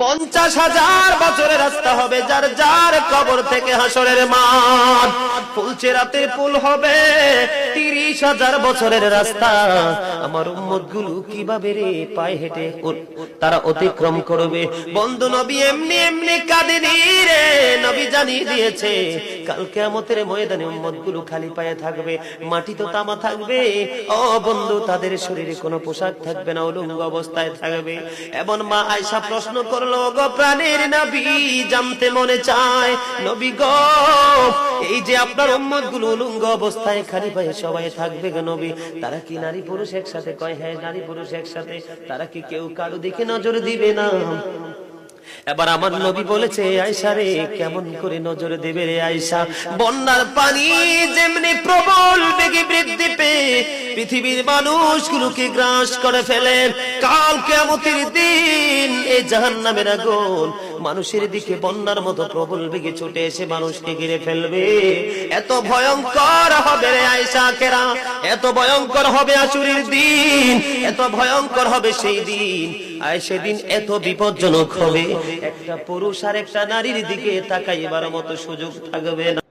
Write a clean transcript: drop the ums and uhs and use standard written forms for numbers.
50,000 বছরের রাস্তা হবে, যার যার কবর থেকে হাসরের মাঠ। ফুলচেরাতের পুল হবে 30,000 বছরের রাস্তা। আমার উম্মতগুলো কিভাবে রে পায়ে হেঁটে তারা অতিক্রম করবে? বন্ধু নবী এমনি এমনি কাঁদেনি রে, নবী জানিয়ে দিয়েছে কাল কিয়ামতের ময়দানে উম্মতগুলো খালি পায়ে থাকবে, মাটি তো তামা থাকবে। ও বন্ধু, তাদের শরীরে কোনো পোশাক থাকবে না, উলঙ্গ অবস্থায় থাকবে। এবং মা আয়েশা প্রশ্ন করলো, গো প্রাণের নবী, জানতে মনে চায় নবী গো, এই যে আপনার উম্মতগুলো উলঙ্গ অবস্থায় খালি পায়ে সবাই থাকবে গো নবী, তারা কি নারী পুরুষ একসাথে? কয় হ্যাঁ, নারী পুরুষ একসাথে। তারা কি কেউ কারো দিকে নজর দিবে না? এবার আমার নবী বলেছে, আয়েশা রে, কেমন করে নজর দেবে রে আয়েশা? বন্যার পানি যেমনি প্রবল বেগে বৃদ্ধি পেয়ে পৃথিবীর মানুষগুলোকে গ্রাস করে ফেলে, কাল কিয়ামতের দিন এই জাহান্নামের আগুন মানুষের দিকে বন্যার মতো প্রবল বেগে ছুটে এসে মানুষকে ঘিরে ফেলবে। এত ভয়ঙ্কর হবে রে আয়েশা কেরা, এত ভয়ঙ্কর হবে আসুরের দিন, এত ভয়ঙ্কর হবে সেই দিন। আর সেদিন এত বিপজ্জনক হবে, একটা পুরুষ আর একটা নারীর দিকে তাকাইবার মতো সুযোগ থাকবে না।